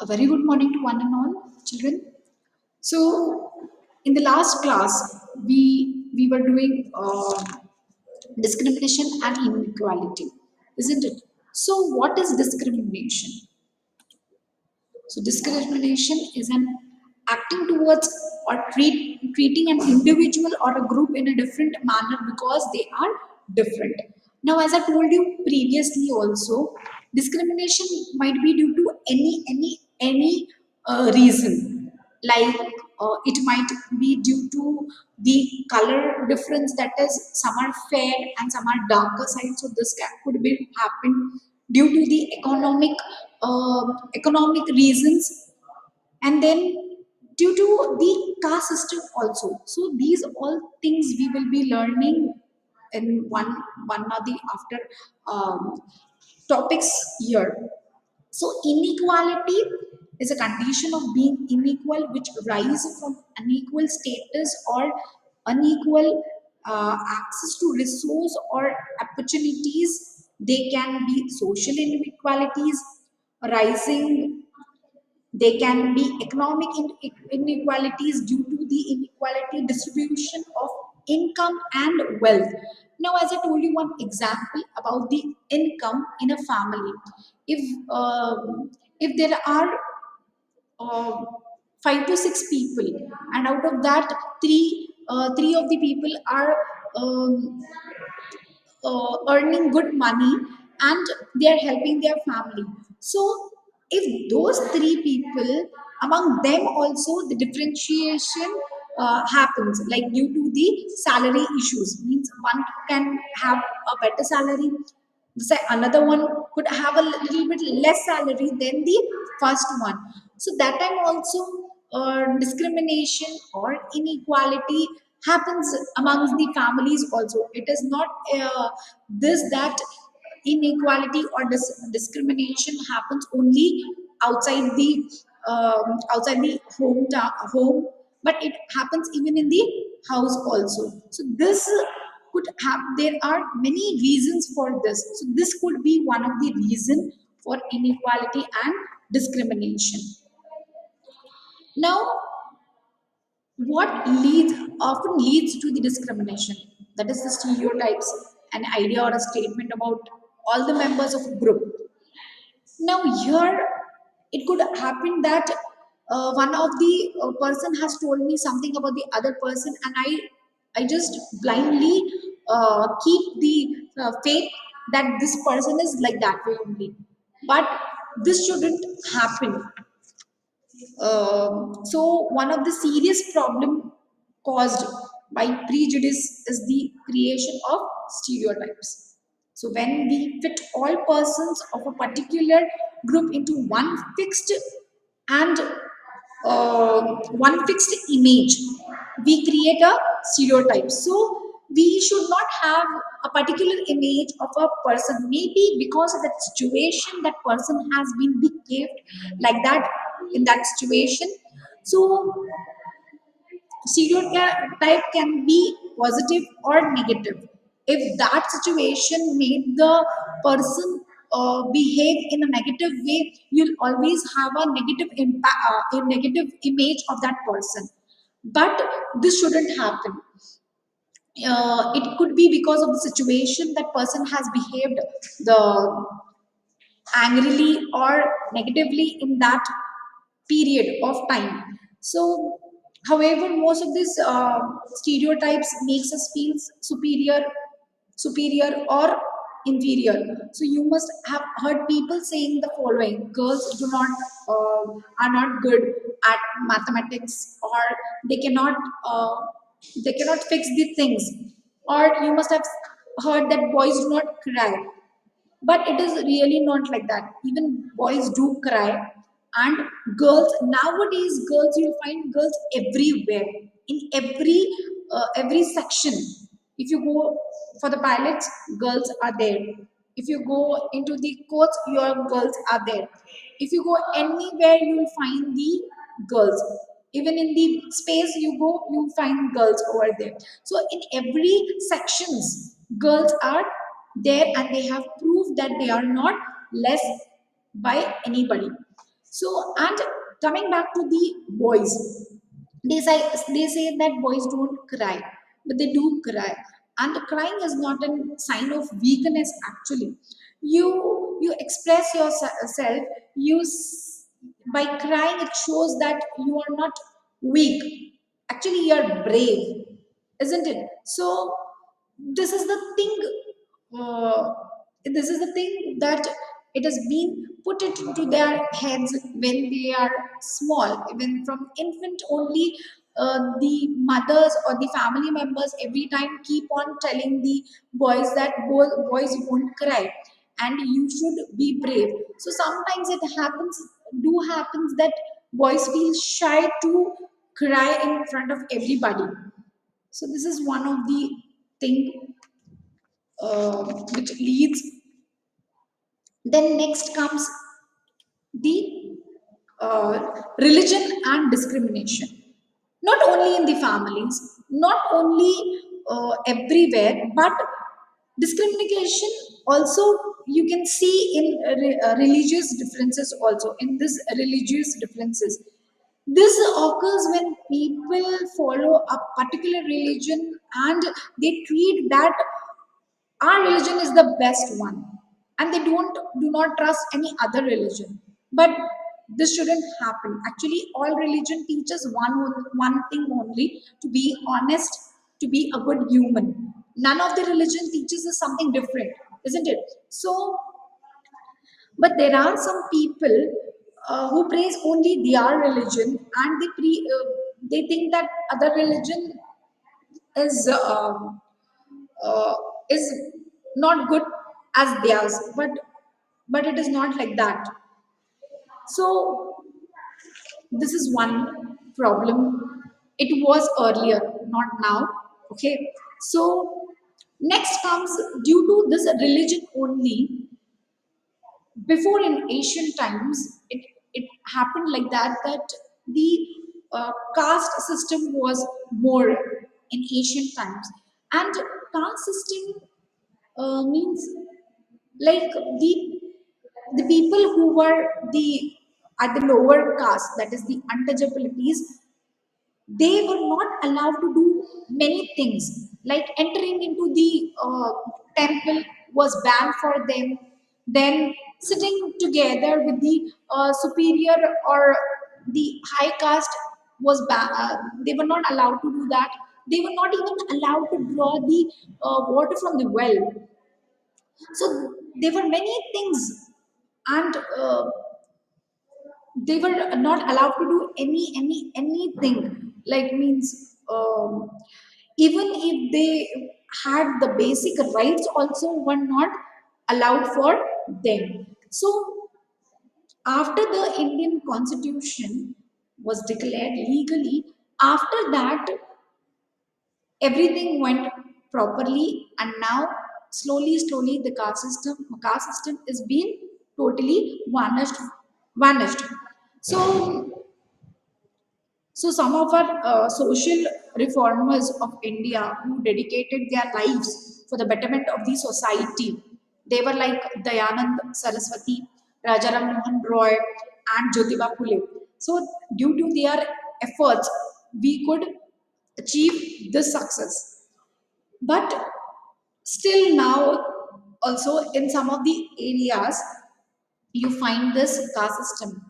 A very good morning to one and all children. So, in the last class, we were doing discrimination and inequality, isn't it? So, what is discrimination? So, discrimination is an acting towards or treating an individual or a group in a different manner because they are different. Now, as I told you previously, also discrimination might be due to any reason, like it might be due to the color difference, that is, some are fair and some are darker side. So this could be happen due to the economic reasons, and then due to the caste system also. So these all things we will be learning in one or the after topics here. So inequality is a condition of being unequal which arises from unequal status or unequal access to resource or opportunities. They can be social inequalities arising. They can be economic inequalities due to the inequality distribution of income and wealth. Now, as I told you one example about the income in a family, if if there are uh, 5 to 6 people, and out of that three of the people are um, earning good money and they are helping their family. So if those three people, among them also the differentiation happens, like due to the salary issues, means one can have a better salary, say another one could have a little bit less salary than the first one. So that time also discrimination or inequality happens amongst the families also. It is not this that inequality or discrimination happens only outside the home, but it happens even in the house also. So this could have, there are many reasons for this. So this could be one of the reason for inequality and discrimination. Now, what leads often leads to the discrimination, that is the stereotypes, an idea or a statement about all the members of a group. Now here it could happen that one of the person has told me something about the other person, and I just blindly keep the faith that this person is like that way only. But this shouldn't happen. So one of the serious problem caused by prejudice is the creation of stereotypes. So when we fit all persons of a particular group into and one fixed image, we create a stereotype. So we should not have a particular image of a person. Maybe because of that situation, that person has been behaved like that in that situation. So stereotype can be positive or negative. If that situation made the person behave in a negative way, you'll always have a negative impact, a negative image of that person. But this shouldn't happen. It could be because of the situation that person has behaved the angrily or negatively in that period of time. So, however, most of these stereotypes makes us feel superior or inferior. So you must have heard people saying the following: girls do not are not good at mathematics, or they cannot uh, they cannot fix the things. Or you must have heard that boys do not cry, but it is really not like that. Even boys do cry, and girls nowadays, girls, you'll find girls everywhere, in every section. If you go for the pilots, girls are there. If you go into the courts, your girls are there. If you go anywhere, you'll find the girls. Even in the space you go, you find girls over there. So in every sections, girls are there, and they have proved that they are not less by anybody. So, and coming back to the boys, they say that boys don't cry, but they do cry, and crying is not a sign of weakness. Actually, you express yourself. By crying, it shows that you are not weak. Actually, you are brave, isn't it? So this is the thing. Uh, this is the thing that it has been put it into their heads when they are small, even from infant only. The mothers or the family members every time keep on telling the boys that boys won't cry and you should be brave. So sometimes it happens that boys feel shy to cry in front of everybody. So this is one of the thing which leads. Then next comes the religion and discrimination. Not only in the families, not only everywhere, but discrimination also you can see in religious differences also. In this religious differences, this occurs when people follow a particular religion and they treat that our religion is the best one and they do not trust any other religion. But this shouldn't happen. Actually, all religion teaches one thing only: to be honest, to be a good human. None of the religion teaches us something different, isn't it? So but there are some people who praise only their religion, and they think that other religion is uh, is not good as theirs, but it is not like that. So this is one problem. It was earlier, not now. Okay, so next comes, due to this religion only, before in ancient times, it happened like that the caste system was more in ancient times. And caste system means like the people who were the at the lower caste, that is the untouchabilities, they were not allowed to do many things, like entering into the temple was banned for them. Then sitting together with the superior or the high caste was they were not allowed to do that. They were not even allowed to draw the water from the well. So there were many things, and they were not allowed to do anything, like means even if they had the basic rights also were not allowed for them. So after the Indian constitution was declared legally, after that everything went properly, and now slowly the caste system is being totally vanished. So some of our social reformers of India who dedicated their lives for the betterment of the society, they were like Dayanand Saraswati, Rajaram Mohan Roy, and Jyotiba Phule. So due to their efforts, we could achieve this success. But still now, also in some of the areas, you find this caste system.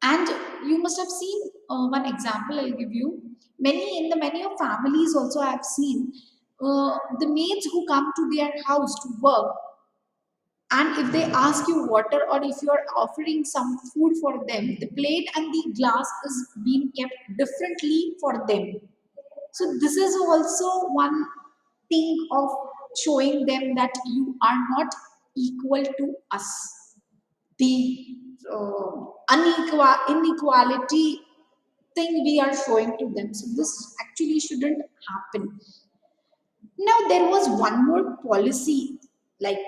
And you must have seen one example I'll give you. Many of families also I've seen the maids who come to their house to work, and if they ask you water or if you are offering some food for them, the plate and the glass is being kept differently for them. So this is also one thing of showing them that you are not equal to us. The inequality thing we are showing to them. So this actually shouldn't happen. Now there was one more policy, like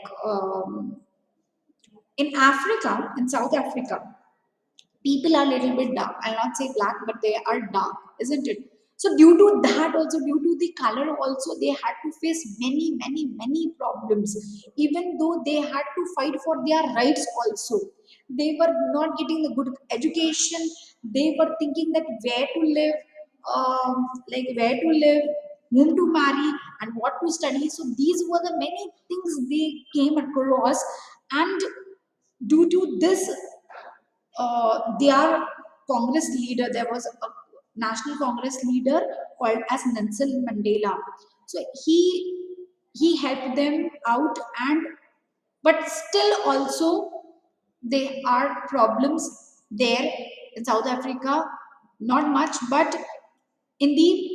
in Africa, in South Africa, people are a little bit dark. I'll not say black, but they are dark, isn't it? So due to that, also due to the color, also they had to face many problems. Even though they had to fight for their rights, also they were not getting the good education. They were thinking that where to live, where to live, whom to marry, and what to study. So these were the many things they came across. And due to this, their Congress leader, there was a national Congress leader called as Nelson Mandela. So he helped them out, and but still also there are problems there in South Africa. Not much, but in the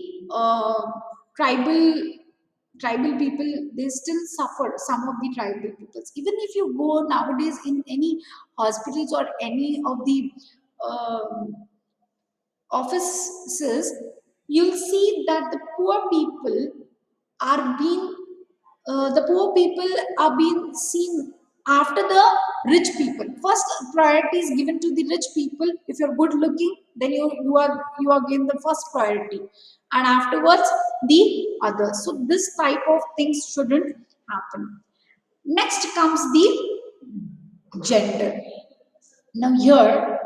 tribal people, they still suffer. Some of the tribal peoples, even if you go nowadays in any hospitals or any of the um, offices, you'll see that the poor people are being the poor people are being seen after the rich people. First priority is given to the rich people. If you're good looking, then you are given the first priority, and afterwards the others. So this type of things shouldn't happen. Next comes the gender. Now here,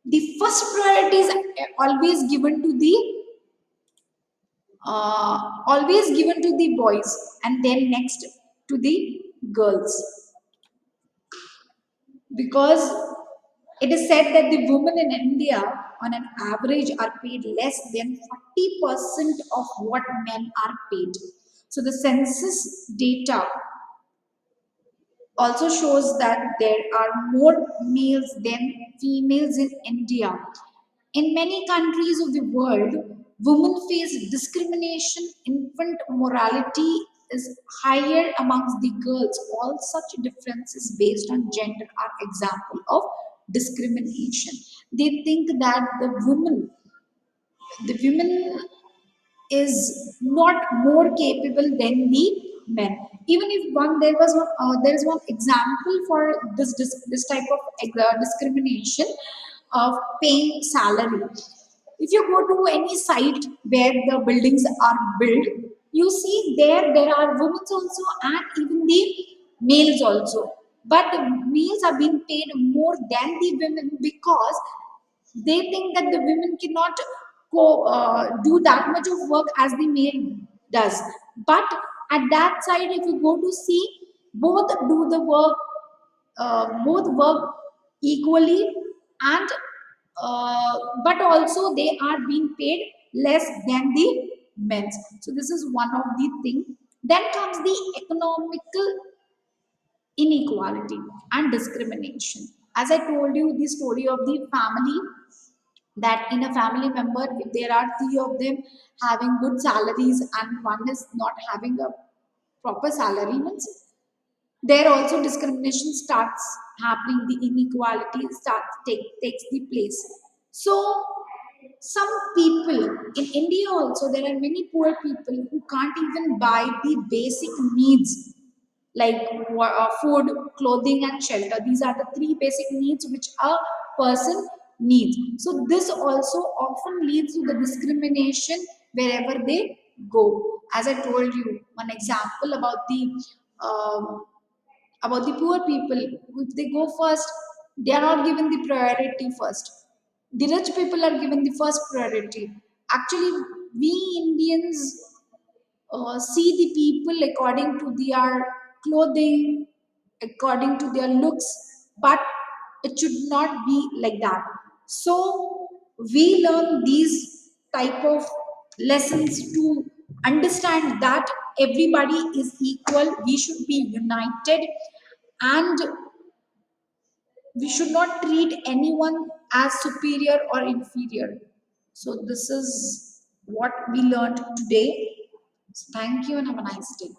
the first priority is always given to the always given to the boys, and then next to the girls, because it is said that the women in India on an average are paid less than 40% of what men are paid. So the census data also shows that there are more males than females in India. In many countries of the world, women face discrimination. Infant mortality is higher amongst the girls. All such differences based on gender are example of discrimination. They think that the women is not more capable than the men. Even if there is one example for this type of discrimination of paying salary. If you go to any site where the buildings are built, you see there are women also and even the males also. But the males are being paid more than the women because they think that the women cannot do that much of work as the male does. But at that side, if you go to see, both do the work, both work equally, and but also they are being paid less than the men. So this is one of the thing. Then comes the economical inequality and discrimination. As I told you the story of the family, that in a family member, if there are three of them having good salaries and one is not having a proper salary, means there also discrimination starts happening. The inequality takes the place. So some people in India also, there are many poor people who can't even buy the basic needs, like food, clothing, and shelter. These are the three basic needs which a person needs. So this also often leads to the discrimination wherever they go. As I told you, one example um, about the poor people. If they go first, they are not given the priority first. The rich people are given the first priority. Actually, we Indians see the people according to their clothing, according to their looks, but it should not be like that. So we learn these type of lessons to understand that everybody is equal. We should be united, and we should not treat anyone as superior or inferior. So this is what we learned today. So thank you and have a nice day.